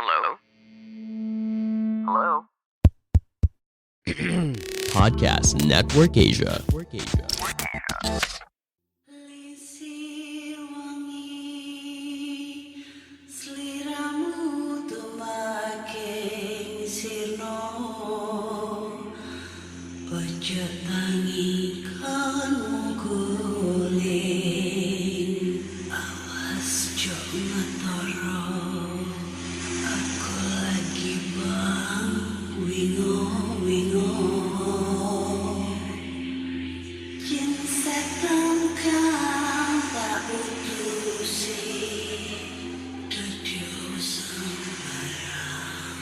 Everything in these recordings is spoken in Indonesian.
Hello? Hello? Podcast Network Asia. Lisir wangi sliramu tumaking sirno ojo tangi kan guling awas jo ngetoro aku lagi bang wingo Yen setan kang tak putusi Dadya sembarang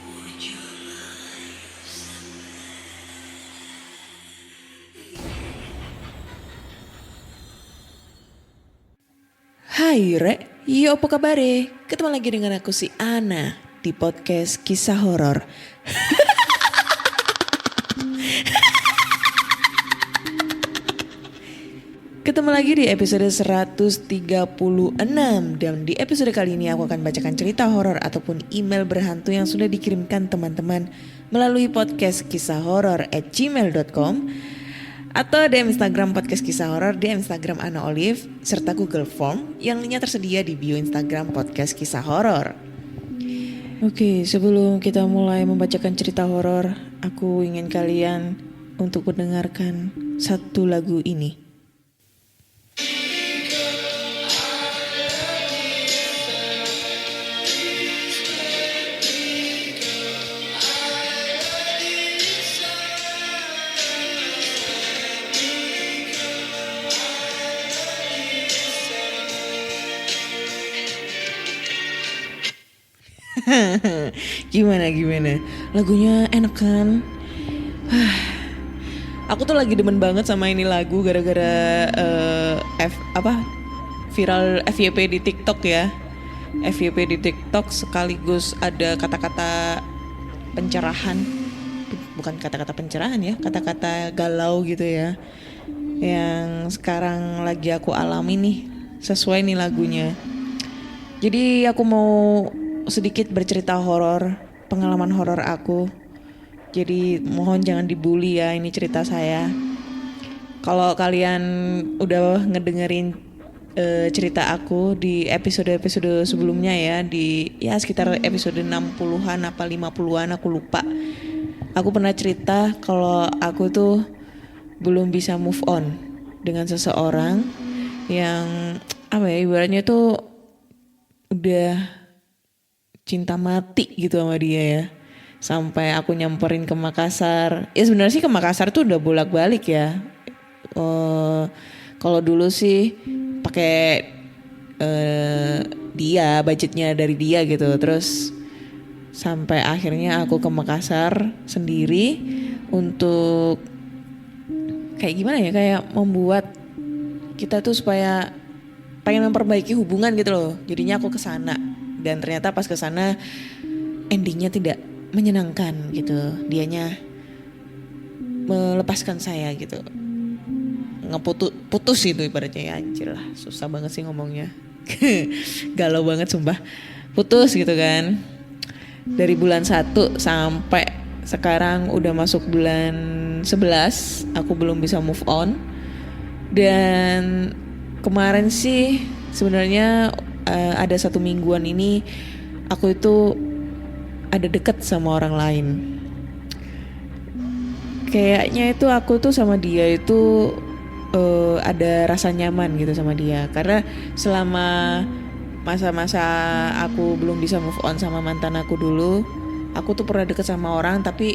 ojo layu Hai Rek, yo apa kabar? Ketemu lagi dengan aku si Ana di podcast kisah horor. Ketemu lagi di episode 136 dan di episode kali ini aku akan bacakan cerita horor ataupun email berhantu yang sudah dikirimkan teman-teman melalui podcast kisah horor @gmail.com atau DM Instagram podcast kisah horor, DM Instagram Ana Olive serta Google Form yang linknya tersedia di bio Instagram podcast kisah horor. Oke, sebelum kita mulai membacakan cerita horor, aku ingin kalian untuk mendengarkan satu lagu ini. Gimana lagunya enak kan? Aku tuh lagi demen banget sama ini lagu gara-gara viral FYP di TikTok ya. FYP di TikTok sekaligus ada kata-kata pencerahan, bukan kata-kata pencerahan ya, kata-kata galau gitu ya, yang sekarang lagi aku alami nih, sesuai nih lagunya. Jadi aku mau sedikit bercerita horor, pengalaman horor aku. Jadi mohon jangan dibully ya, ini cerita saya. Kalau kalian udah ngedengerin cerita aku di episode-episode sebelumnya ya, di ya sekitar episode 60-an apa 50-an aku lupa. Aku pernah cerita kalau aku tuh belum bisa move on dengan seseorang yang ibaratnya tuh udah cinta mati gitu sama dia ya. Sampai aku nyamperin ke Makassar. Ya sebenarnya sih ke Makassar tuh udah bolak-balik ya. Kalau dulu sih pakai dia, budgetnya dari dia gitu. Terus sampai akhirnya aku ke Makassar sendiri untuk kayak gimana ya, kayak membuat kita tuh supaya pengen memperbaiki hubungan gitu loh. Jadinya aku kesana. Dan ternyata pas kesana endingnya tidak menyenangkan gitu. Dianya melepaskan saya gitu. Putus gitu ibaratnya ya, anjir lah. Susah banget sih ngomongnya. Galau banget sumpah. Putus gitu kan. Dari bulan 1 sampai sekarang udah masuk bulan 11, aku belum bisa move on. Dan kemarin sih sebenarnya ada 1 mingguan ini aku itu ada deket sama orang lain. Kayaknya itu aku tuh sama dia itu ada rasa nyaman gitu sama dia. Karena selama masa-masa aku belum bisa move on sama mantan aku dulu, aku tuh pernah deket sama orang tapi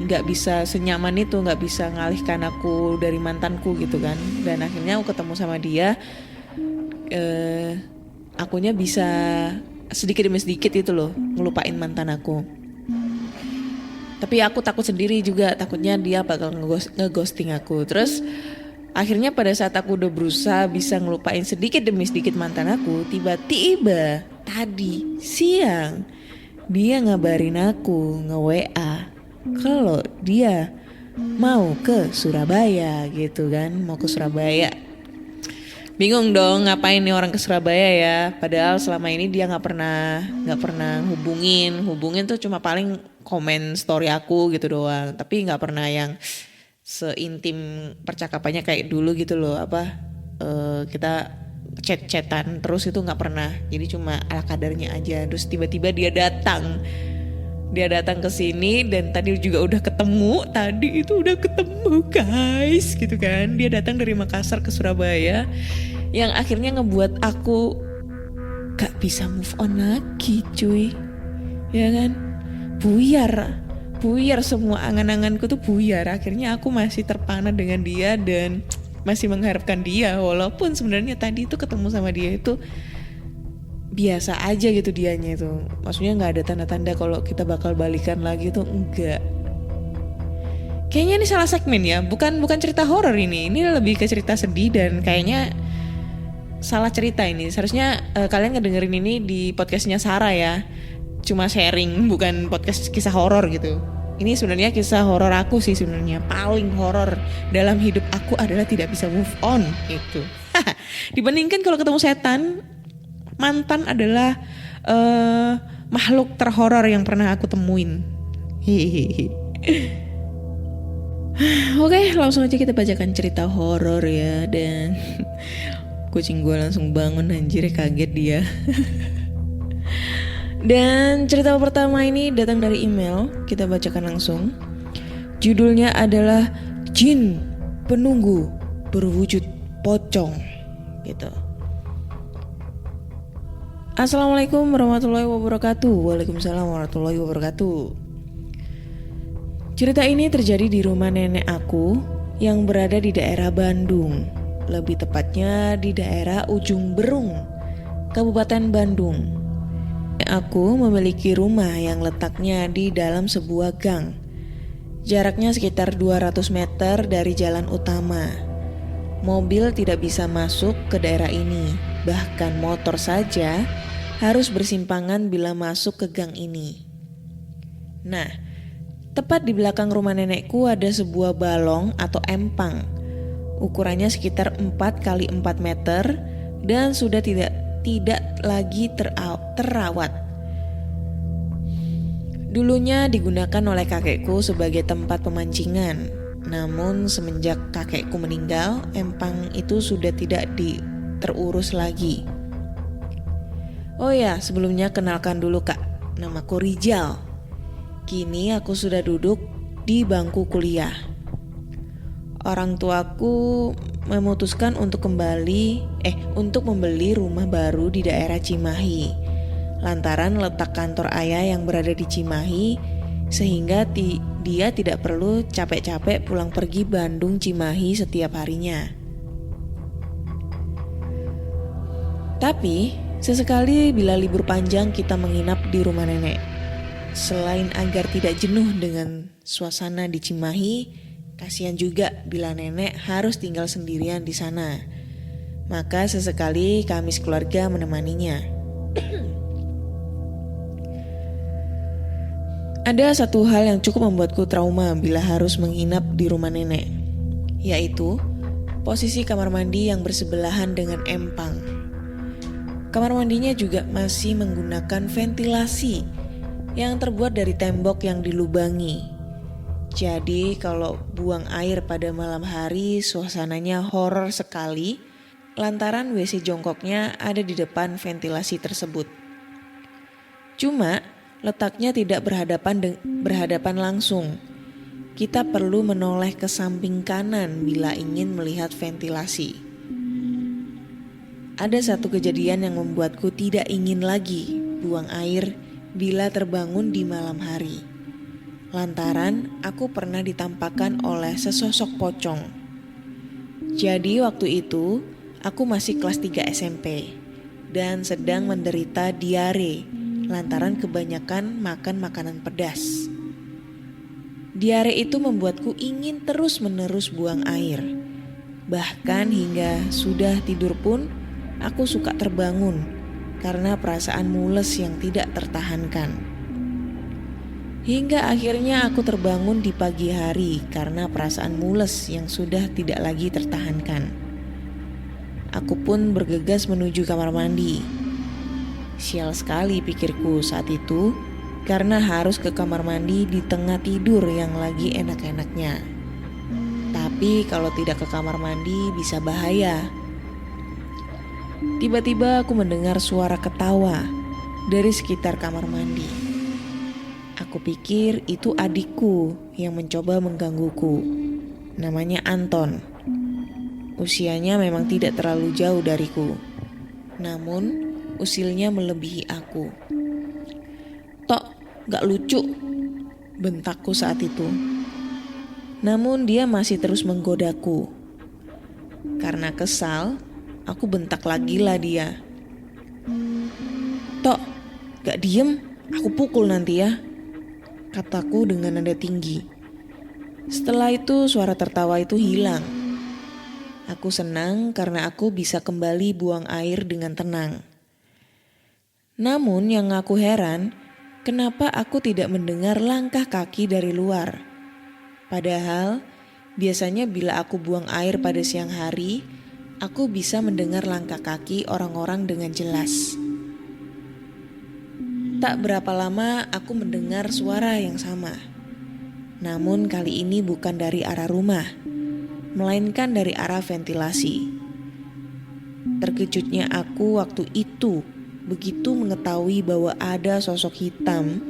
gak bisa senyaman itu, gak bisa ngalihkan aku dari mantanku gitu kan. Dan akhirnya aku ketemu sama dia, akunya bisa sedikit demi sedikit itu loh ngelupain mantan aku. Tapi aku takut sendiri juga, takutnya dia bakal ngeghosting aku. Terus akhirnya pada saat aku udah berusaha bisa ngelupain sedikit demi sedikit mantan aku, tiba-tiba tadi siang dia ngabarin aku nge-WA kalau dia mau ke Surabaya gitu kan, mau ke Surabaya. Bingung dong ngapain nih orang ke Surabaya ya. Padahal selama ini dia nggak pernah hubungin tuh cuma paling komen story aku gitu doang. Tapi nggak pernah yang seintim percakapannya kayak dulu gitu loh. Kita chat-chatan terus itu nggak pernah. Jadi cuma ala kadarnya aja. Terus tiba-tiba dia datang ke sini dan tadi juga udah ketemu. Tadi itu udah ketemu guys gitu kan. Dia datang dari Makassar ke Surabaya yang akhirnya ngebuat aku gak bisa move on lagi cuy. Ya kan? Buyar semua angan-anganku tuh buyar. Akhirnya aku masih terpana dengan dia dan masih mengharapkan dia. Walaupun sebenarnya tadi itu ketemu sama dia itu biasa aja gitu dianya itu. Maksudnya gak ada tanda-tanda kalau kita bakal balikan lagi tuh enggak. Kayaknya ini salah segmen ya. Bukan cerita horor ini. Ini lebih ke cerita sedih dan kayaknya salah cerita ini. Seharusnya kalian ngedengerin ini di podcastnya Sarah ya. Cuma sharing, bukan podcast kisah horor gitu. Ini sebenarnya kisah horor aku sih sebenarnya. Paling horor dalam hidup aku adalah tidak bisa move on gitu. Dibandingkan kalau ketemu setan, mantan adalah makhluk terhoror yang pernah aku temuin. Oke, langsung aja kita bacakan cerita horor ya. Dan kucing gue langsung bangun, anjir kaget dia. Dan cerita pertama ini datang dari email, kita bacakan langsung. Judulnya adalah Jin Penunggu Berwujud Pocong gitu. Assalamualaikum warahmatullahi wabarakatuh. Waalaikumsalam warahmatullahi wabarakatuh. Cerita ini terjadi di rumah nenek aku yang berada di daerah Bandung. Lebih tepatnya di daerah Ujung Berung, Kabupaten Bandung. Aku memiliki rumah yang letaknya di dalam sebuah gang. Jaraknya sekitar 200 meter dari jalan utama. Mobil tidak bisa masuk ke daerah ini. Bahkan motor saja harus bersimpangan bila masuk ke gang ini. Nah, tepat di belakang rumah nenekku ada sebuah balong atau empang. Ukurannya sekitar 4 kali 4 meter dan sudah tidak lagi terawat. Dulunya digunakan oleh kakekku sebagai tempat pemancingan. Namun semenjak kakekku meninggal, empang itu sudah tidak terurus lagi. Oh ya, sebelumnya kenalkan dulu kak, namaku Rijal. Kini aku sudah duduk di bangku kuliah. Orang tuaku memutuskan untuk membeli rumah baru di daerah Cimahi. Lantaran letak kantor ayah yang berada di Cimahi, sehingga dia tidak perlu capek-capek pulang pergi Bandung Cimahi setiap harinya. Tapi sesekali bila libur panjang kita menginap di rumah nenek. Selain agar tidak jenuh dengan suasana di Cimahi, kasihan juga bila nenek harus tinggal sendirian di sana. Maka sesekali kami sekeluarga menemaninya. Ada satu hal yang cukup membuatku trauma bila harus menginap di rumah nenek, yaitu posisi kamar mandi yang bersebelahan dengan empang. Kamar mandinya juga masih menggunakan ventilasi yang terbuat dari tembok yang dilubangi. Jadi kalau buang air pada malam hari suasananya horor sekali lantaran WC jongkoknya ada di depan ventilasi tersebut. Cuma letaknya tidak berhadapan langsung. Kita perlu menoleh ke samping kanan bila ingin melihat ventilasi. Ada satu kejadian yang membuatku tidak ingin lagi buang air bila terbangun di malam hari. Lantaran aku pernah ditampakkan oleh sesosok pocong. Jadi waktu itu aku masih kelas 3 SMP dan sedang menderita diare lantaran kebanyakan makan makanan pedas. Diare itu membuatku ingin terus-menerus buang air. Bahkan hingga sudah tidur pun aku suka terbangun karena perasaan mules yang tidak tertahankan. Hingga akhirnya aku terbangun di pagi hari karena perasaan mules yang sudah tidak lagi tertahankan. Aku pun bergegas menuju kamar mandi. Sial sekali pikirku saat itu, karena harus ke kamar mandi di tengah tidur yang lagi enak-enaknya. Tapi kalau tidak ke kamar mandi bisa bahaya. Tiba-tiba aku mendengar suara ketawa dari sekitar kamar mandi. Aku pikir itu adikku yang mencoba menggangguku. Namanya Anton. Usianya memang tidak terlalu jauh dariku. Namun usilnya melebihi aku. "Tok, gak lucu," bentakku saat itu. Namun dia masih terus menggodaku. Karena kesal, aku bentak lagi lah dia. "Tok, gak diem, aku pukul nanti ya," kataku dengan nada tinggi. Setelah itu suara tertawa itu hilang. Aku senang karena aku bisa kembali buang air dengan tenang. Namun yang aku heran, kenapa aku tidak mendengar langkah kaki dari luar. Padahal biasanya bila aku buang air pada siang hari, aku bisa mendengar langkah kaki orang-orang dengan jelas. Tak berapa lama aku mendengar suara yang sama. Namun kali ini bukan dari arah rumah, melainkan dari arah ventilasi. Terkejutnya aku waktu itu begitu mengetahui bahwa ada sosok hitam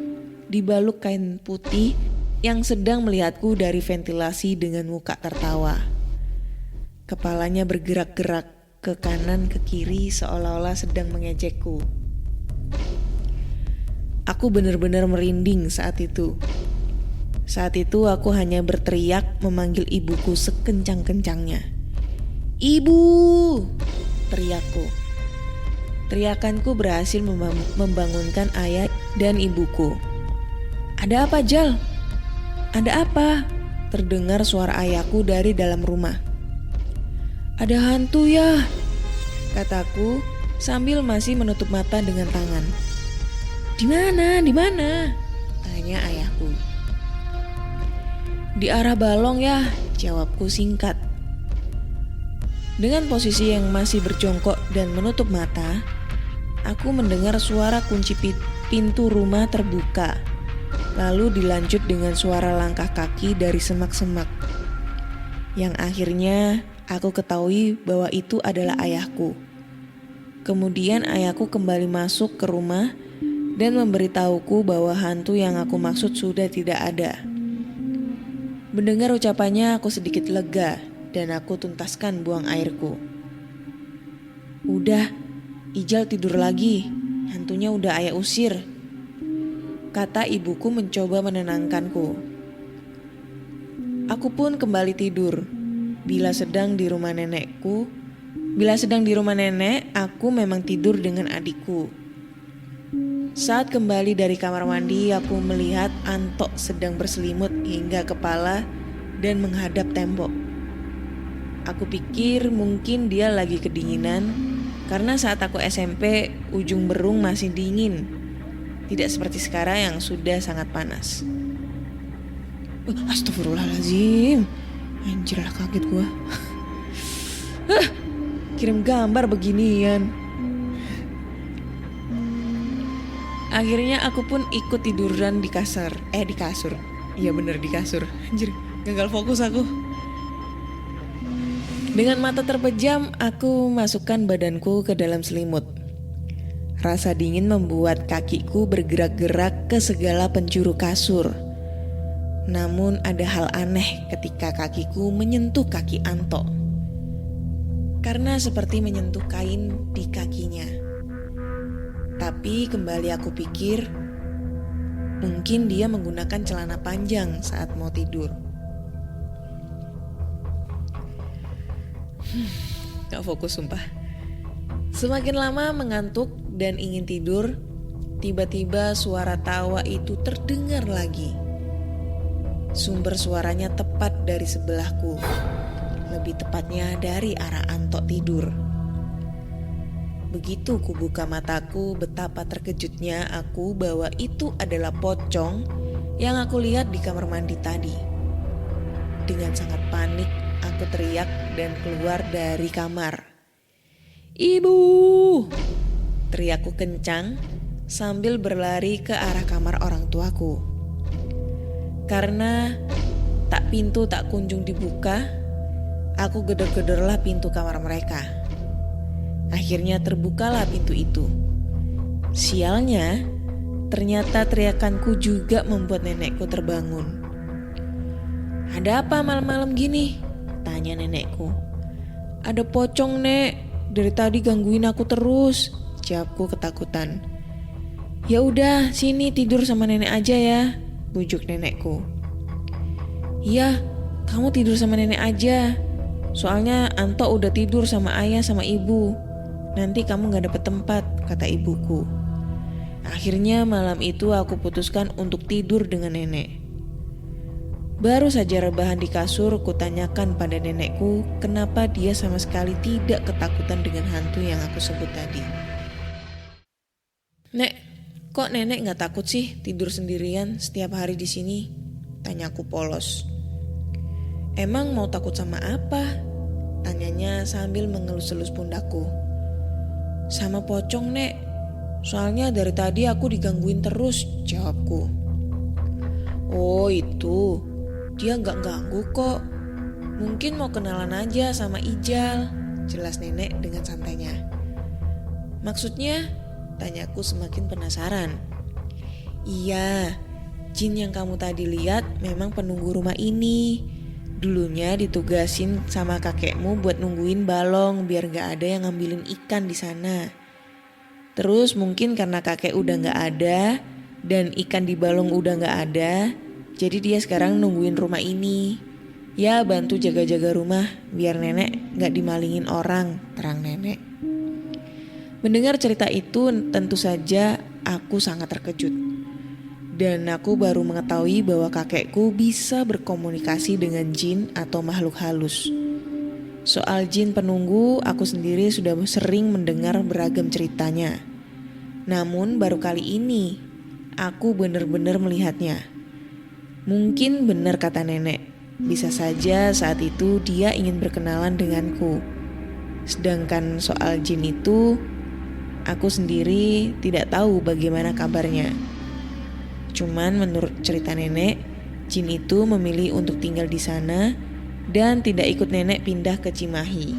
dibalut kain putih yang sedang melihatku dari ventilasi dengan muka tertawa. Kepalanya bergerak-gerak ke kanan ke kiri seolah-olah sedang mengejekku. Aku benar-benar merinding saat itu. Saat itu aku hanya berteriak memanggil ibuku sekencang-kencangnya. "Ibu!" teriakku. Teriakanku berhasil membangunkan ayah dan ibuku. "Ada apa, Jal? Ada apa?" terdengar suara ayahku dari dalam rumah. "Ada hantu ya," kataku sambil masih menutup mata dengan tangan. "Di mana? Di mana?" tanya ayahku. "Di arah balong ya," jawabku singkat. Dengan posisi yang masih berjongkok dan menutup mata, aku mendengar suara kunci pintu rumah terbuka. Lalu dilanjut dengan suara langkah kaki dari semak-semak. Yang akhirnya aku ketahui bahwa itu adalah ayahku. Kemudian ayahku kembali masuk ke rumah dan memberitahuku bahwa hantu yang aku maksud sudah tidak ada. Mendengar ucapannya aku sedikit lega dan aku tuntaskan buang airku. "Udah, Ijal tidur lagi, hantunya udah ayah usir," kata ibuku mencoba menenangkanku. Aku pun kembali tidur. Bila sedang di rumah nenek, aku memang tidur dengan adikku. Saat kembali dari kamar mandi, aku melihat Antok sedang berselimut hingga kepala dan menghadap tembok. Aku pikir mungkin dia lagi kedinginan, karena saat aku SMP, ujung berung masih dingin. Tidak seperti sekarang yang sudah sangat panas. Astagfirullahaladzim. Anjir lah, kaget gua. Kirim gambar beginian. Akhirnya aku pun ikut tiduran di kasur. Iya bener, di kasur. Anjir, gagal fokus aku. Dengan mata terpejam, aku masukkan badanku ke dalam selimut. Rasa dingin membuat kakiku bergerak-gerak ke segala penjuru kasur. Namun ada hal aneh ketika kakiku menyentuh kaki Anto. Karena seperti menyentuh kain di kakinya. Tapi kembali aku pikir, mungkin dia menggunakan celana panjang saat mau tidur. Gak fokus sumpah. Semakin lama mengantuk dan ingin tidur, tiba-tiba suara tawa itu terdengar lagi. Sumber suaranya tepat dari sebelahku, lebih tepatnya dari arah Antok tidur. Begitu kubuka mataku, betapa terkejutnya aku bahwa itu adalah pocong yang aku lihat di kamar mandi tadi. Dengan sangat panik, aku teriak dan keluar dari kamar. "Ibu!" teriakku kencang sambil berlari ke arah kamar orang tuaku. Karena pintu tak kunjung dibuka, aku gedor-gedorlah pintu kamar mereka. Akhirnya terbukalah pintu itu. Sialnya, ternyata teriakanku juga membuat nenekku terbangun. "Ada apa malam-malam gini?" tanya nenekku. "Ada pocong, Nek. Dari tadi gangguin aku terus," jawabku ketakutan. "Ya udah, sini tidur sama nenek aja ya," bujuk nenekku. "Iya, kamu tidur sama nenek aja. Soalnya Anto udah tidur sama ayah sama ibu. Nanti kamu gak dapet tempat," kata ibuku. Akhirnya malam itu aku putuskan untuk tidur dengan nenek. Baru saja rebahan di kasur, kutanyakan pada nenekku kenapa dia sama sekali tidak ketakutan dengan hantu yang aku sebut tadi. "Nek, kok nenek gak takut sih tidur sendirian setiap hari di sini?" tanyaku polos. "Emang mau takut sama apa?" tanyanya sambil mengelus-elus pundakku. "Sama pocong, Nek. Soalnya dari tadi aku digangguin terus," jawabku. "Oh itu, dia gak ganggu kok. Mungkin mau kenalan aja sama Ijal," jelas nenek dengan santainya. "Maksudnya?" tanyaku semakin penasaran. "Iya, jin yang kamu tadi lihat memang penunggu rumah ini. Dulunya ditugasin sama kakekmu buat nungguin balong biar gak ada yang ngambilin ikan di sana. Terus mungkin karena kakek udah gak ada dan ikan di balong udah gak ada, jadi dia sekarang nungguin rumah ini. Ya bantu jaga-jaga rumah biar nenek gak dimalingin orang," terang nenek. Mendengar cerita itu tentu saja aku sangat terkejut. Dan aku baru mengetahui bahwa kakekku bisa berkomunikasi dengan jin atau makhluk halus. Soal jin penunggu, aku sendiri sudah sering mendengar beragam ceritanya. Namun baru kali ini, aku benar-benar melihatnya. Mungkin benar kata nenek, bisa saja saat itu dia ingin berkenalan denganku. Sedangkan soal jin itu, aku sendiri tidak tahu bagaimana kabarnya. Cuman menurut cerita nenek, jin itu memilih untuk tinggal di sana dan tidak ikut nenek pindah ke Cimahi.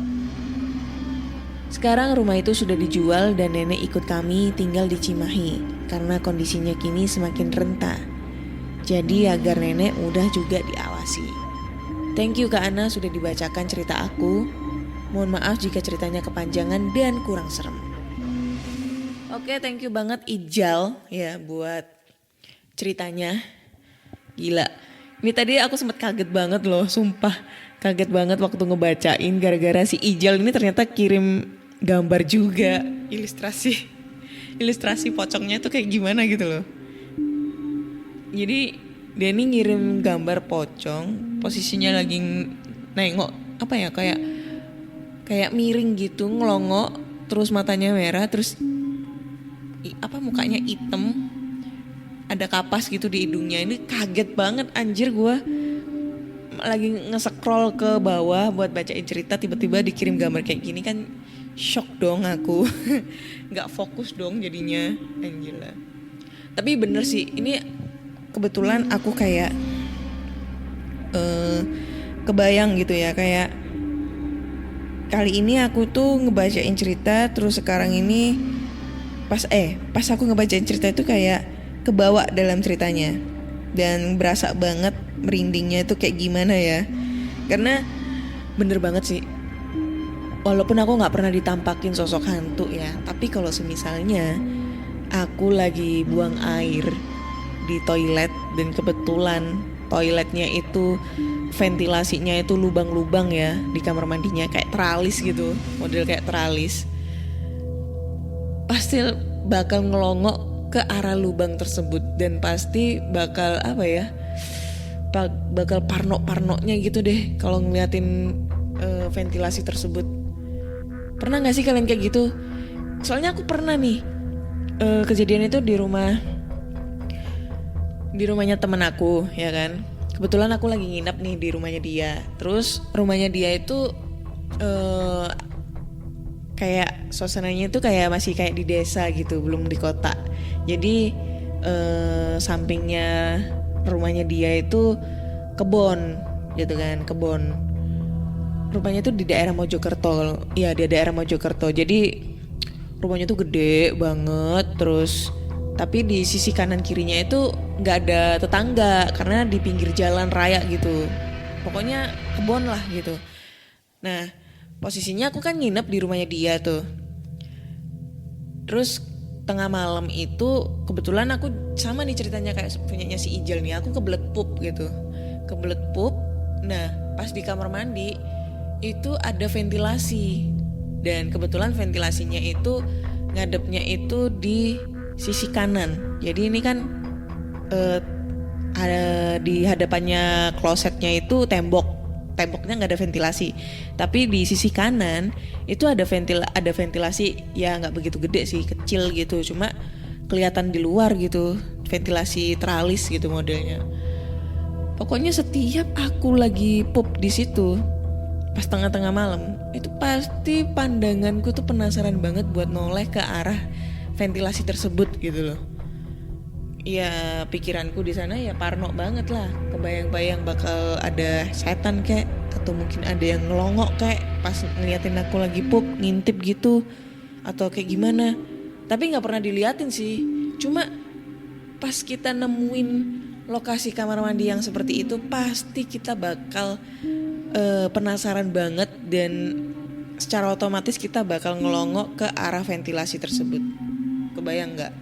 Sekarang rumah itu sudah dijual dan nenek ikut kami tinggal di Cimahi karena kondisinya kini semakin renta. Jadi agar nenek mudah juga diawasi. Thank you Kak Ana sudah dibacakan cerita aku. Mohon maaf jika ceritanya kepanjangan dan kurang serem. Oke, thank you banget Ijal ya buat ceritanya. Gila. Ini tadi aku sempat kaget banget loh, sumpah. Kaget banget waktu ngebacain gara-gara si Ijal ini ternyata kirim gambar juga, ilustrasi pocongnya tuh kayak gimana gitu loh. Jadi dia ini ngirim gambar pocong, posisinya lagi nengok apa ya, kayak miring gitu, ngelongok, terus matanya merah, terus mukanya hitam, ada kapas gitu di hidungnya. Ini kaget banget anjir, gue lagi nge-scroll ke bawah buat bacain cerita, tiba-tiba dikirim gambar kayak gini kan shock dong aku. Gak fokus dong jadinya, anjir lah. Tapi bener sih, ini kebetulan aku kayak kebayang gitu ya, kayak kali ini aku tuh ngebacain cerita, terus sekarang ini pas aku ngebacain cerita itu kayak kebawa dalam ceritanya dan berasa banget merindingnya itu kayak gimana ya. Karena bener banget sih, walaupun aku gak pernah ditampakin sosok hantu ya, tapi kalau semisalnya aku lagi buang air di toilet dan kebetulan toiletnya itu ventilasinya itu lubang-lubang ya di kamar mandinya, kayak teralis gitu, model kayak teralis, pasti bakal ngelongok ke arah lubang tersebut dan pasti bakal bakal parno-parnonya gitu deh kalau ngeliatin ventilasi tersebut. Pernah gak sih kalian kayak gitu? Soalnya aku pernah nih, kejadian itu di rumahnya temen aku ya kan. Kebetulan aku lagi nginep nih di rumahnya dia. Terus rumahnya dia itu kayak suasananya itu kayak masih kayak di desa gitu, belum di kota. Jadi sampingnya rumahnya dia itu kebon gitu kan, kebon. Rumahnya tuh di daerah Mojokerto. Iya, di daerah Mojokerto. Jadi rumahnya tuh gede banget, terus tapi di sisi kanan kirinya itu nggak ada tetangga karena di pinggir jalan raya gitu. Pokoknya kebon lah gitu. Nah, posisinya aku kan nginep di rumahnya dia tuh. Terus tengah malam itu kebetulan aku sama nih ceritanya kayak punyanya si Ijal nih. Aku kebelet pup gitu. Kebelet pup. Nah, pas di kamar mandi itu ada ventilasi. Dan kebetulan ventilasinya itu ngadepnya itu di sisi kanan. Jadi ini kan ada di hadapannya klosetnya itu temboknya nggak ada ventilasi, tapi di sisi kanan itu ada ventilasi ya nggak begitu gede sih, kecil gitu, cuma kelihatan di luar gitu, ventilasi teralis gitu modelnya. Pokoknya setiap aku lagi pup di situ pas tengah-tengah malam itu pasti pandanganku tuh penasaran banget buat noleh ke arah ventilasi tersebut gitu loh. Ya pikiranku di sana ya parno banget lah, kebayang-bayang bakal ada setan kayak, atau mungkin ada yang ngelongok kayak pas ngeliatin aku lagi pup, ngintip gitu, atau kayak gimana. Tapi nggak pernah diliatin sih, cuma pas kita nemuin lokasi kamar mandi yang seperti itu pasti kita bakal penasaran banget, dan secara otomatis kita bakal ngelongok ke arah ventilasi tersebut. Kebayang nggak?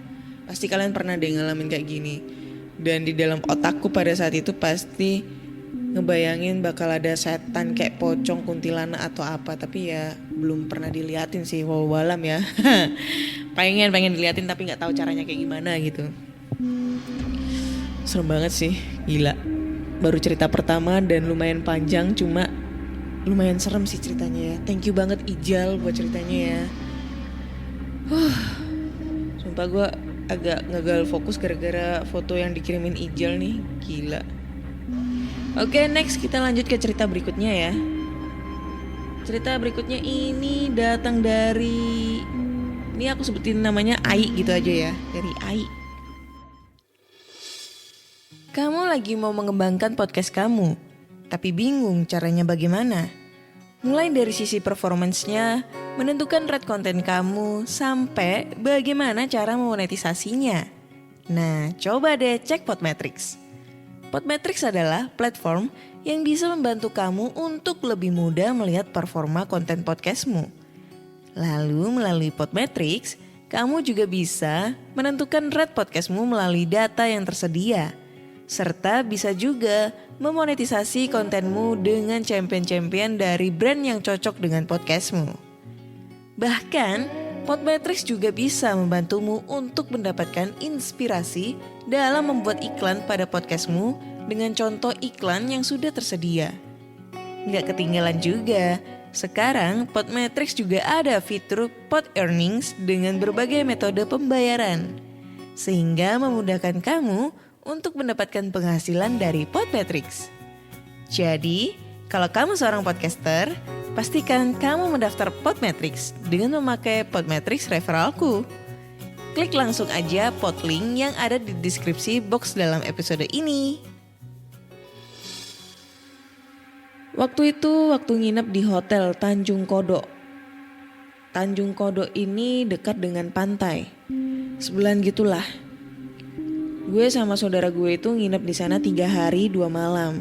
Pasti kalian pernah deh ngalamin kayak gini. Dan di dalam otakku pada saat itu pasti ngebayangin bakal ada setan kayak pocong, kuntilanak atau apa. Tapi ya belum pernah diliatin sih, walau ya. pengen diliatin tapi gak tahu caranya kayak gimana gitu. Serem banget sih, gila. Baru cerita pertama dan lumayan panjang, cuma lumayan serem sih ceritanya ya. Thank you banget Ijal buat ceritanya ya. Sumpah gue agak gagal fokus gara-gara foto yang dikirimin Ijal nih, gila. Oke, next kita lanjut ke cerita berikutnya ya. Cerita berikutnya ini datang dari, ini aku sebutin namanya Ai gitu aja ya, dari Ai. Kamu lagi mau mengembangkan podcast kamu, tapi bingung caranya bagaimana? Mulai dari sisi performance-nya, menentukan rate konten kamu, sampai bagaimana cara memonetisasinya. Nah, coba deh cek Podmetrics. Podmetrics adalah platform yang bisa membantu kamu untuk lebih mudah melihat performa konten podcastmu. Lalu melalui Podmetrics, kamu juga bisa menentukan rate podcastmu melalui data yang tersedia. Serta bisa juga memonetisasi kontenmu dengan champion-champion dari brand yang cocok dengan podcastmu. Bahkan, Podmetrics juga bisa membantumu untuk mendapatkan inspirasi dalam membuat iklan pada podcastmu dengan contoh iklan yang sudah tersedia. Nggak ketinggalan juga, sekarang Podmetrics juga ada fitur Pod Earnings dengan berbagai metode pembayaran, sehingga memudahkan kamu untuk mendapatkan penghasilan dari Podmetrics. Jadi, kalau kamu seorang podcaster, pastikan kamu mendaftar Podmetrics dengan memakai Podmetrics referralku. Klik langsung aja podlink yang ada di deskripsi box dalam episode ini. Waktu itu nginep di Hotel Tanjung Kodok. Tanjung Kodok ini dekat dengan pantai. Sebulan gitulah. Gue sama saudara gue itu nginep di sana 3 hari 2 malam.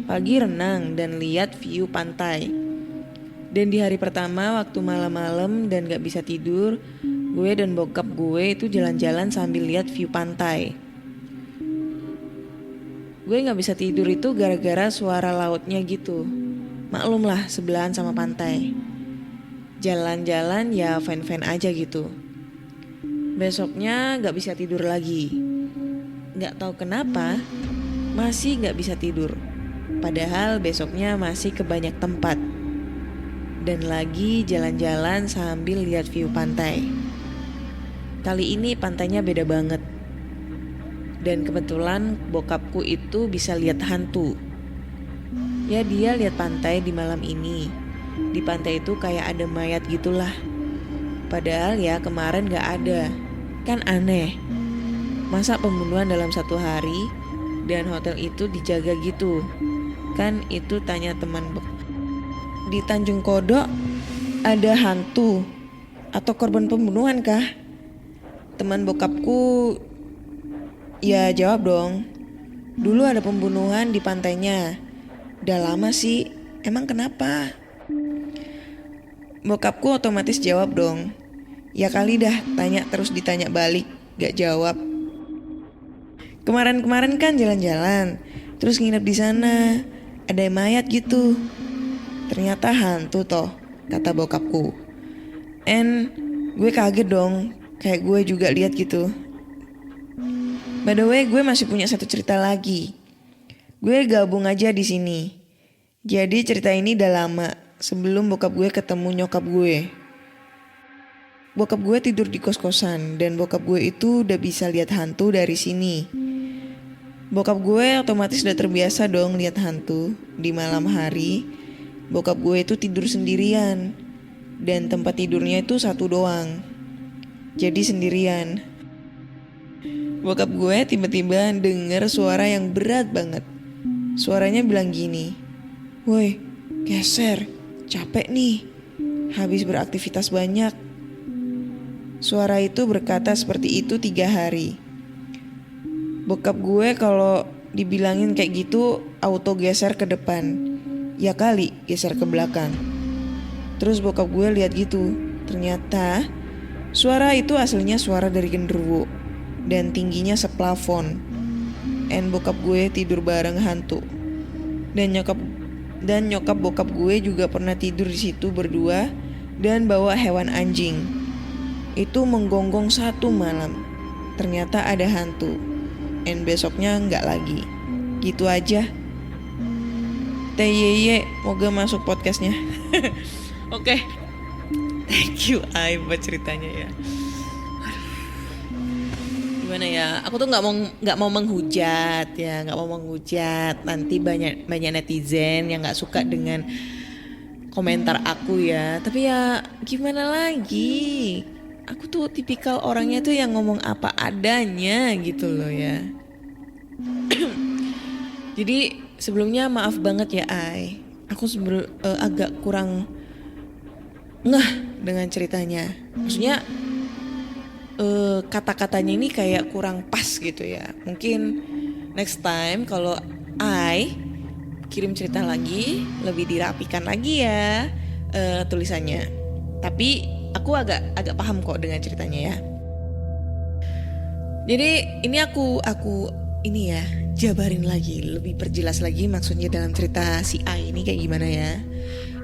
Pagi renang dan lihat view pantai. Dan di hari pertama waktu malam-malam dan gak bisa tidur, gue dan bokap gue itu jalan-jalan sambil lihat view pantai. Gue gak bisa tidur itu gara-gara suara lautnya gitu. Maklum lah sebelahan sama pantai. Jalan-jalan ya fan-fan aja gitu. Besoknya gak bisa tidur lagi. Gak tahu kenapa masih gak bisa tidur. Padahal besoknya masih ke banyak tempat. Dan lagi jalan-jalan sambil lihat view pantai. Kali ini pantainya beda banget. Dan kebetulan bokapku itu bisa lihat hantu. Ya dia lihat pantai di malam ini. di pantai itu kayak ada mayat gitulah. Padahal ya kemarin gak ada. Kan aneh. Masa pembunuhan dalam 1 hari dan hotel itu dijaga gitu? Kan itu tanya teman di Tanjung Kodok ada hantu atau korban pembunuhan kah? Teman bokapku ya jawab dong. Dulu ada pembunuhan di pantainya. Udah lama sih. Emang kenapa? Bokapku otomatis jawab dong. Ya kali dah tanya terus ditanya balik, gak jawab. Kemarin-kemarin kan jalan-jalan, terus nginep di sana, ada mayat gitu. Ternyata hantu toh, kata bokapku. Gue kaget dong, kayak gue juga lihat gitu. By the way, gue masih punya satu cerita lagi. Gue gabung aja di sini. Jadi cerita ini udah lama, sebelum bokap gue ketemu nyokap gue. Bokap gue tidur di kos-kosan dan bokap gue itu udah bisa lihat hantu dari sini. Bokap gue otomatis udah terbiasa dong lihat hantu di malam hari. Bokap gue itu tidur sendirian dan tempat tidurnya itu satu doang. Jadi sendirian. Bokap gue tiba-tiba denger suara yang berat banget. Suaranya bilang gini, "Woi, geser, capek nih, habis beraktivitas banyak." Suara itu berkata seperti itu 3 hari. Bokap gue kalau dibilangin kayak gitu auto geser ke depan. Ya kali geser ke belakang. Terus bokap gue lihat gitu. Ternyata suara itu aslinya suara dari genderuwo dan tingginya seplafon. Bokap gue tidur bareng hantu. Dan nyokap bokap gue juga pernah tidur di situ berdua dan bawa hewan anjing. Itu menggonggong 1 malam. Ternyata ada hantu. Besoknya nggak lagi. Gitu aja. TYY, moga masuk podcastnya. Oke. Thank you Ai buat ceritanya ya. Gimana ya? Aku tuh nggak mau menghujat ya, nggak mau menghujat. Nanti banyak netizen yang nggak suka dengan komentar aku ya. Tapi ya gimana lagi? Aku tuh tipikal orangnya tuh yang ngomong apa adanya gitu loh ya. Jadi sebelumnya maaf banget ya Ai. Aku agak kurang ngeh dengan ceritanya. Maksudnya kata-katanya ini kayak kurang pas gitu ya. Mungkin next time kalau Ai kirim cerita lagi lebih dirapikan lagi ya tulisannya. Tapi aku agak paham kok dengan ceritanya ya. Jadi ini aku ini ya jabarin lagi, lebih perjelas lagi maksudnya dalam cerita si Ai ini kayak gimana ya.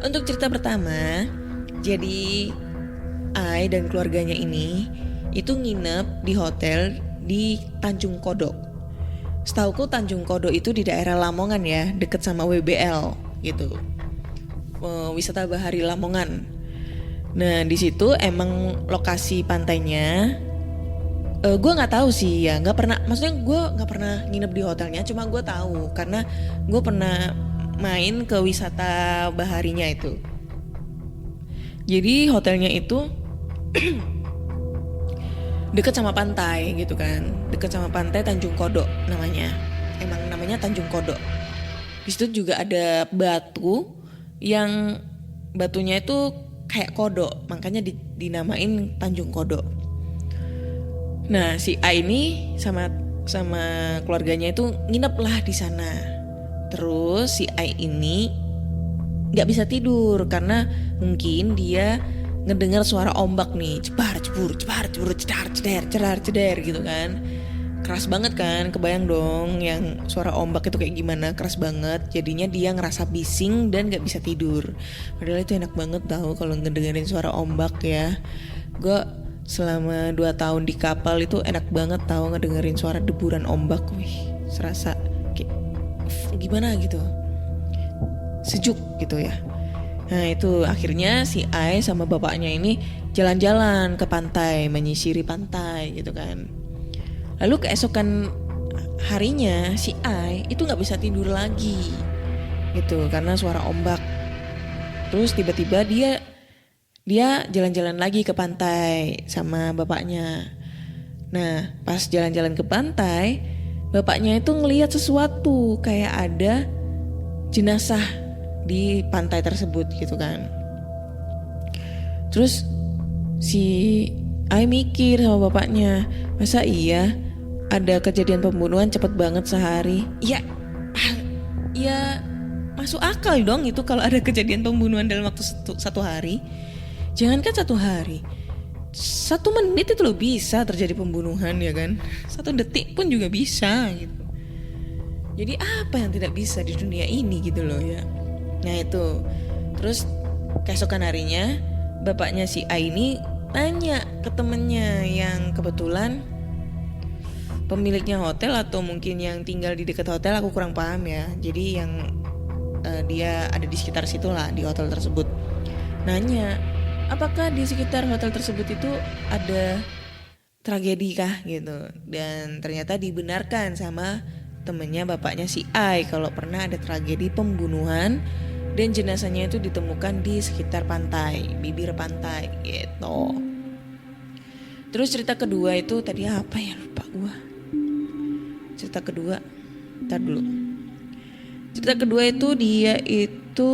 Untuk cerita pertama, jadi Ai dan keluarganya ini itu nginep di hotel di Tanjung Kodok. Setauku Tanjung Kodok itu di daerah Lamongan ya, deket sama WBL gitu. Wisata Bahari Lamongan. Nah di situ emang lokasi pantainya. Gue nggak tahu sih ya, nggak pernah. Maksudnya gue nggak pernah nginep di hotelnya. Cuma gue tahu karena gue pernah main ke wisata baharinya itu. Jadi hotelnya itu deket sama pantai gitu kan, deket sama pantai Tanjung Kodok namanya. Emang namanya Tanjung Kodok. Di situ juga ada batu yang batunya itu kayak kodok, makanya dinamain Tanjung Kodok. Nah si A ini sama keluarganya itu nginep lah di sana. Terus si A ini nggak bisa tidur karena mungkin dia ngedengar suara ombak nih, cebar cebur cedar ceder gitu kan. Keras banget kan, kebayang dong yang suara ombak itu kayak gimana, keras banget. Jadinya dia ngerasa bising dan gak bisa tidur. Padahal itu enak banget tahu kalau ngedengerin suara ombak ya. Gue selama 2 tahun di kapal itu enak banget tahu ngedengerin suara deburan ombak. Wih, serasa kayak gimana gitu, sejuk gitu ya. Nah itu akhirnya si Ai sama bapaknya ini jalan-jalan ke pantai, menyisiri pantai gitu kan. Lalu keesokan harinya si Ai itu gak bisa tidur lagi gitu karena suara ombak. Terus tiba-tiba dia jalan-jalan lagi ke pantai sama bapaknya. Nah, pas jalan-jalan ke pantai, bapaknya itu ngelihat sesuatu kayak ada jenazah di pantai tersebut gitu kan. Terus si Ai mikir sama bapaknya, masa iya ada kejadian pembunuhan cepet banget sehari? Ya masuk akal dong itu kalau ada kejadian pembunuhan dalam waktu satu hari. Jangankan 1 hari, 1 menit itu loh bisa terjadi pembunuhan ya kan. 1 detik pun juga bisa gitu. Jadi apa yang tidak bisa di dunia ini gitu loh ya. Nah itu. Terus keesokan harinya bapaknya si A ini tanya ke temennya yang kebetulan pemiliknya hotel atau mungkin yang tinggal di dekat hotel, aku kurang paham ya. Jadi yang dia ada di sekitar situ lah, di hotel tersebut. Nanya, apakah di sekitar hotel tersebut itu ada tragedi kah gitu. Dan ternyata dibenarkan sama temennya bapaknya si Ai kalau pernah ada tragedi pembunuhan dan jenazahnya itu ditemukan di sekitar pantai, bibir pantai gitu. Terus cerita kedua itu tadi apa ya, lupa gua. Cerita kedua, ntar dulu. Cerita kedua itu dia itu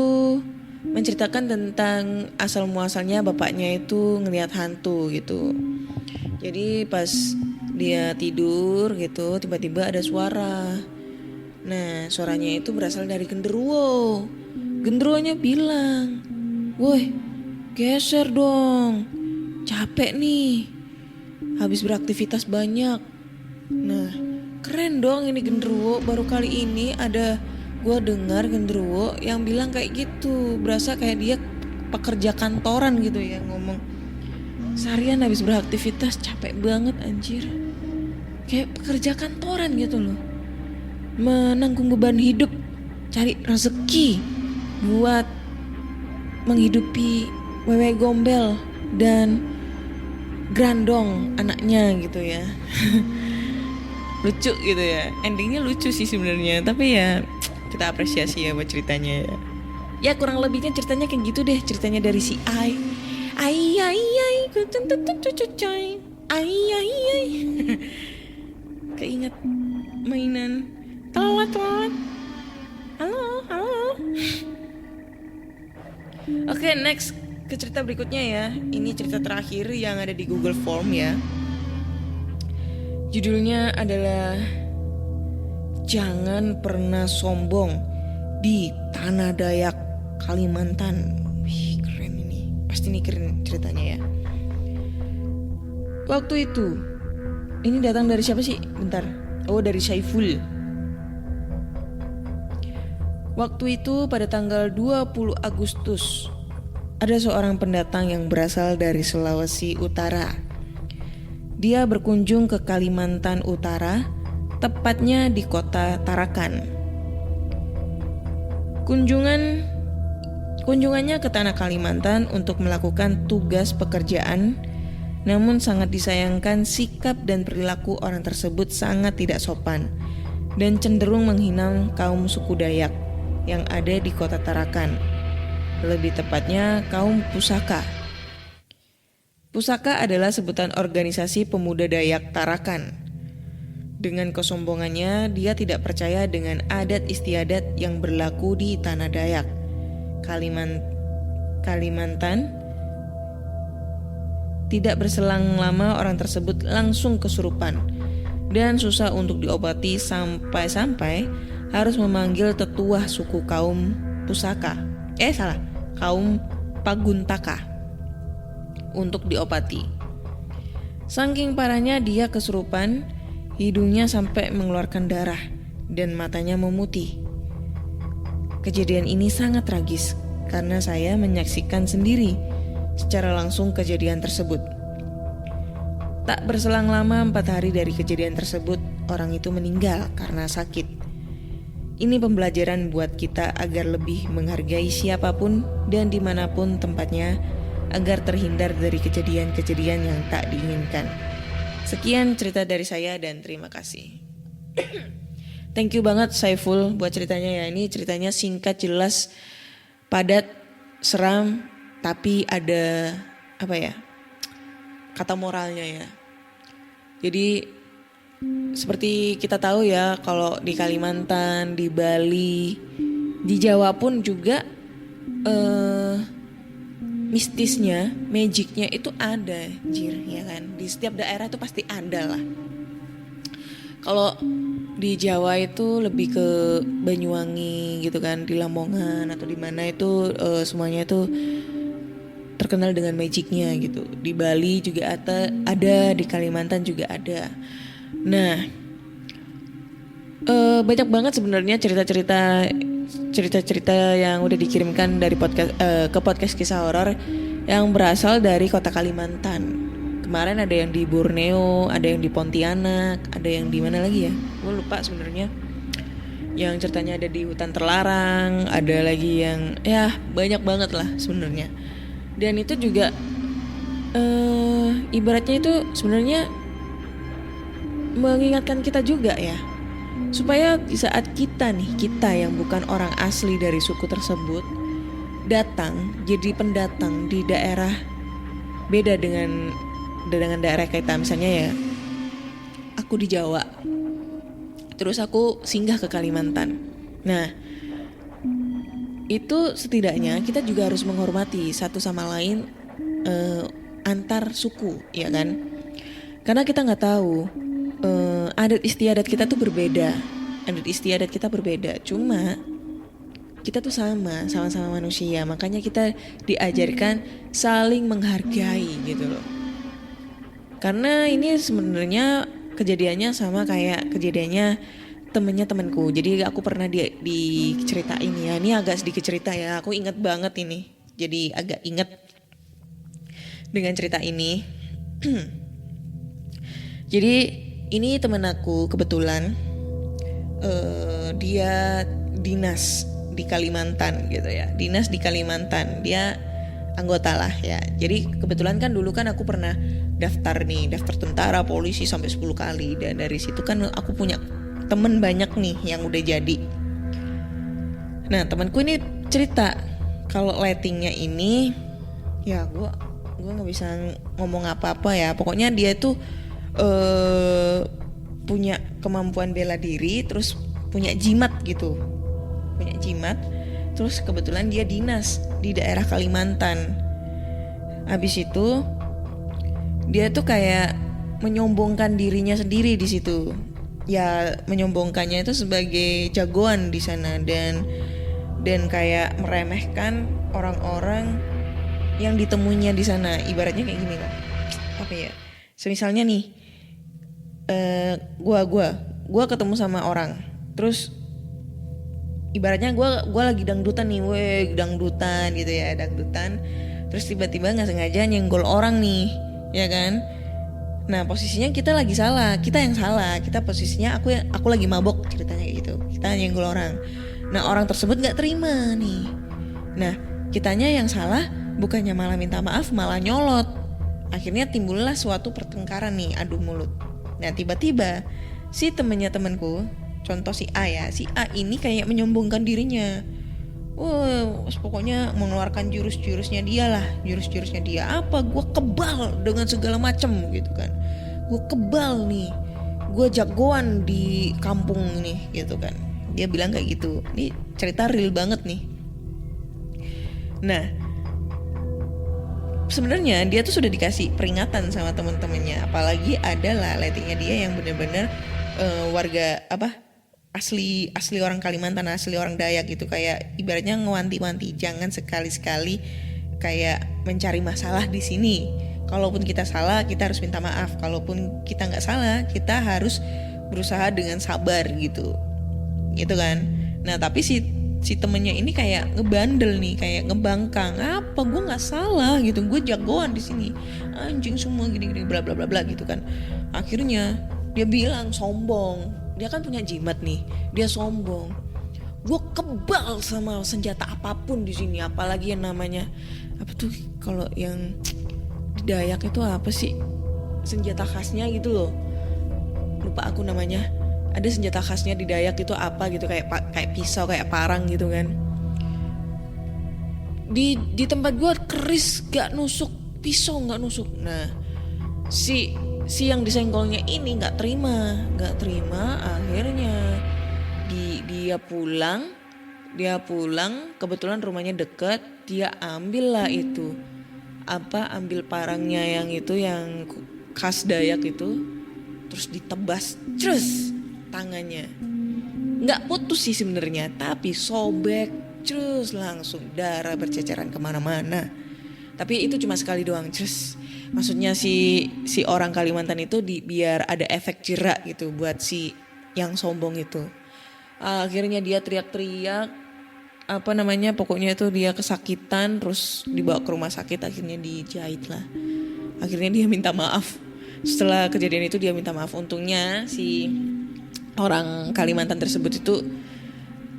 menceritakan tentang asal muasalnya bapaknya itu ngelihat hantu gitu. Jadi pas dia tidur gitu tiba-tiba ada suara. Nah suaranya itu berasal dari genderuwo. Genderuwonya bilang, "Woi, geser dong, capek nih, habis beraktivitas banyak." Nah keren dong ini genderuwo, baru kali ini ada gue dengar genderuwo yang bilang kayak gitu. Berasa kayak dia pekerja kantoran gitu ya, ngomong seharian habis beraktivitas capek banget anjir. Kayak pekerja kantoran gitu loh, menanggung beban hidup, cari rezeki buat menghidupi wewe gombel dan grandong anaknya gitu ya. Lucu gitu ya, endingnya lucu sih sebenarnya, tapi ya kita apresiasi ya buat ceritanya ya. Ya kurang lebihnya ceritanya kayak gitu deh, ceritanya dari si Ai. Ai keinget mainan telat. Halo. Oke, next ke cerita berikutnya ya. Ini cerita terakhir yang ada di Google Form ya. Judulnya adalah Jangan Pernah Sombong di Tanah Dayak, Kalimantan. Wih, keren ini. Pasti ini keren ceritanya ya. Waktu itu, ini datang dari siapa sih? Bentar. Oh, dari Saiful. Waktu itu pada tanggal 20 Agustus, ada seorang pendatang yang berasal dari Sulawesi Utara. Dia berkunjung ke Kalimantan Utara, tepatnya di kota Tarakan. Kunjungannya ke tanah Kalimantan untuk melakukan tugas pekerjaan, namun sangat disayangkan sikap dan perilaku orang tersebut sangat tidak sopan dan cenderung menghina kaum suku Dayak yang ada di kota Tarakan. Lebih tepatnya kaum Pusaka. Pusaka adalah sebutan organisasi pemuda Dayak Tarakan. Dengan kesombongannya, dia tidak percaya dengan adat istiadat yang berlaku di tanah Dayak, Kalimantan. Tidak berselang lama orang tersebut langsung kesurupan dan susah untuk diobati sampai-sampai harus memanggil tetua suku kaum Pusaka. Kaum Paguntaka untuk diobati. Saking parahnya dia kesurupan, hidungnya sampai mengeluarkan darah dan matanya memutih. Kejadian ini sangat tragis karena saya menyaksikan sendiri secara langsung kejadian tersebut. Tak berselang lama 4 hari dari kejadian tersebut, orang itu meninggal karena sakit. Ini pembelajaran buat kita agar lebih menghargai siapapun dan dimanapun tempatnya, agar terhindar dari kejadian-kejadian yang tak diinginkan. Sekian cerita dari saya dan terima kasih. Thank you banget Saiful buat ceritanya ya. Ini ceritanya singkat, jelas, padat, seram tapi ada apa ya, kata moralnya ya. Jadi seperti kita tahu ya, kalau di Kalimantan, di Bali, di Jawa pun juga mistisnya, magicnya itu ada, jir, ya kan. Di setiap daerah itu pasti ada lah. Kalau di Jawa itu lebih ke Banyuwangi gitu kan, di Lamongan atau di mana itu semuanya itu terkenal dengan magicnya gitu. Di Bali juga ada, di Kalimantan juga ada. Nah, banyak banget sebenarnya cerita-cerita yang udah dikirimkan dari podcast ke podcast kisah horor yang berasal dari kota Kalimantan. Kemarin ada yang di Borneo, ada yang di Pontianak, ada yang di mana lagi ya? Gue lupa sebenarnya. Yang ceritanya ada di hutan terlarang, ada lagi yang ya banyak banget lah sebenarnya. Dan itu juga ibaratnya itu sebenarnya mengingatkan kita juga ya, supaya di saat kita yang bukan orang asli dari suku tersebut datang jadi pendatang di daerah beda dengan daerah kita, misalnya ya aku di Jawa terus aku singgah ke Kalimantan. Nah, itu setidaknya kita juga harus menghormati satu sama lain antar suku, ya kan? Karena kita nggak tahu adat istiadat kita tuh berbeda. Adat istiadat kita berbeda. Cuma kita tuh sama-sama manusia. Makanya kita diajarkan saling menghargai gitu loh. Karena ini sebenarnya kejadiannya sama kayak kejadiannya temenku. Jadi aku pernah diceritain ya. Ini agak sedikit cerita ya. Aku ingat banget ini. Jadi agak ingat dengan cerita ini. Jadi ini temen aku kebetulan dia dinas di Kalimantan gitu ya. Dinas di Kalimantan. Dia anggota lah ya. Jadi kebetulan kan dulu kan aku pernah daftar tentara, polisi sampai 10 kali. Dan dari situ kan aku punya temen banyak nih yang udah jadi. Nah, temanku ini cerita kalau lightingnya ini ya gue nggak bisa ngomong apa-apa ya. Pokoknya dia tuh punya kemampuan bela diri, terus punya jimat gitu. Punya jimat. Terus kebetulan dia dinas di daerah Kalimantan. Habis itu dia tuh kayak menyombongkan dirinya sendiri di situ. Ya, menyombongkannya itu sebagai jagoan di sana dan kayak meremehkan orang-orang yang ditemuinya di sana. Ibaratnya kayak gini loh. Apa ya? Semisalnya nih, gua ketemu sama orang, terus ibaratnya gue lagi dangdutan nih, dangdutan gitu ya, dangdutan. Terus tiba-tiba nggak sengaja nyenggol orang nih, ya kan? Nah, posisinya kita lagi salah, kita yang salah. Kita posisinya aku lagi mabok ceritanya kayak gitu. Kita nyenggol orang. Nah, orang tersebut nggak terima nih. Nah, kitanya yang salah, bukannya malah minta maaf, malah nyolot. Akhirnya timbullah suatu pertengkaran nih, adu mulut. Nah, tiba-tiba si temenku, contoh si A ya, si A ini kayak menyombongkan dirinya. Pokoknya mengeluarkan jurus-jurusnya dia lah. Jurus-jurusnya dia apa? Gue kebal dengan segala macam gitu kan. Gue kebal nih. Gue jagoan di kampung ini gitu kan. Dia bilang kayak gitu. Ini cerita real banget nih. Nah, sebenarnya dia tuh sudah dikasih peringatan sama teman-temannya. Apalagi adalah lightingnya dia yang benar-benar warga asli orang Kalimantan, asli orang Dayak gitu, kayak ibaratnya ngewanti-wanti jangan sekali-sekali kayak mencari masalah di sini. Kalaupun kita salah, kita harus minta maaf. Kalaupun kita nggak salah, kita harus berusaha dengan sabar gitu kan. Nah, tapi si temennya ini kayak ngebandel nih, kayak ngebangkang. Apa gue nggak salah gitu, gue jagoan di sini. Anjing semua gini-gini bla bla bla bla gitu kan. Akhirnya dia bilang sombong. Dia kan punya jimat nih, dia sombong. Gue kebal sama senjata apapun di sini, apalagi yang namanya apa tuh kalau yang di Dayak itu apa sih senjata khasnya gitu loh. Lupa aku namanya. Ada senjata khasnya di Dayak itu apa gitu, kayak pisau, kayak parang gitu kan. di tempat gue keris gak nusuk, pisau gak nusuk. Nah si yang disenggolnya ini nggak terima, akhirnya dia pulang, kebetulan rumahnya deket, dia ambil lah itu ambil parangnya yang khas Dayak itu, terus ditebas terus tangannya, nggak putus sih sebenarnya, tapi sobek terus, langsung darah berceceran kemana-mana. Tapi itu cuma sekali doang, terus maksudnya si orang Kalimantan itu biar ada efek jerak gitu buat si yang sombong itu. Akhirnya dia teriak-teriak, pokoknya itu dia kesakitan, terus dibawa ke rumah sakit, akhirnya dijahit lah. Akhirnya dia minta maaf. Setelah kejadian itu dia minta maaf. Untungnya si orang Kalimantan tersebut itu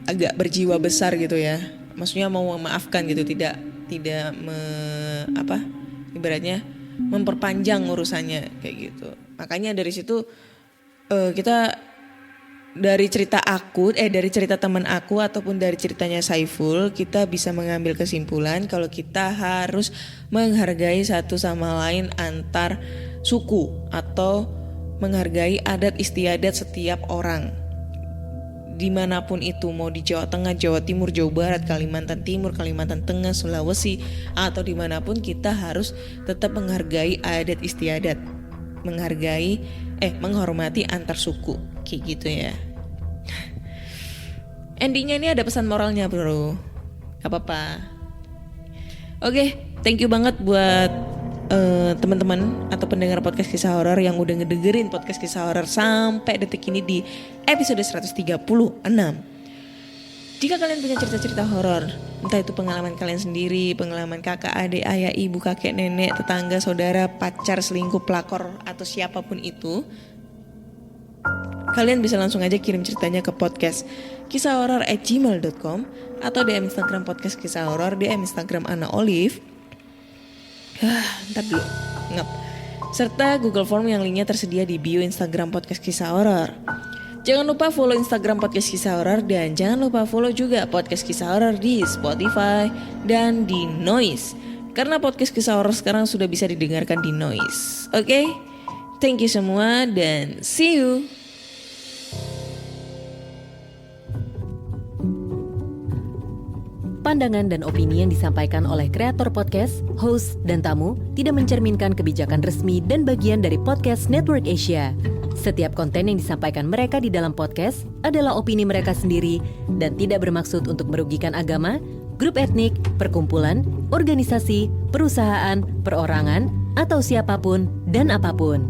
agak berjiwa besar gitu ya. Maksudnya mau memaafkan gitu, tidak ibaratnya memperpanjang urusannya kayak gitu. Makanya dari situ kita dari cerita teman aku ataupun dari ceritanya Saiful, kita bisa mengambil kesimpulan kalau kita harus menghargai satu sama lain antar suku atau menghargai adat istiadat setiap orang. Dimanapun itu, mau di Jawa Tengah, Jawa Timur, Jawa Barat, Kalimantan Timur, Kalimantan Tengah, Sulawesi, atau dimanapun, kita harus tetap menghargai adat istiadat, menghormati antar suku, kayak gitu ya. Endingnya ini ada pesan moralnya bro, gak apa-apa. Oke, thank you banget buat teman-teman atau pendengar podcast kisah horor yang udah ngedengerin podcast kisah horor sampai detik ini di episode 136. Jika kalian punya cerita-cerita horor, entah itu pengalaman kalian sendiri, pengalaman kakak, adik, ayah, ibu, kakek, nenek, tetangga, saudara, pacar, selingkuh, pelakor, atau siapapun itu, kalian bisa langsung aja kirim ceritanya ke podcast kisahhoror@gmail.com atau DM Instagram podcast kisah horor, DM Instagram Ana Olive. Ntar dulu, ngap. Serta Google Form yang linknya tersedia di bio Instagram podcast kisah horor. Jangan lupa follow Instagram podcast kisah horor, dan jangan lupa follow juga podcast kisah horor di Spotify dan di Noise, karena podcast kisah horor sekarang sudah bisa didengarkan di Noise. Oke? Thank you semua dan see you. Pandangan dan opini yang disampaikan oleh kreator podcast, host, dan tamu tidak mencerminkan kebijakan resmi dan bagian dari Podcast Network Asia. Setiap konten yang disampaikan mereka di dalam podcast adalah opini mereka sendiri dan tidak bermaksud untuk merugikan agama, grup etnik, perkumpulan, organisasi, perusahaan, perorangan, atau siapapun dan apapun.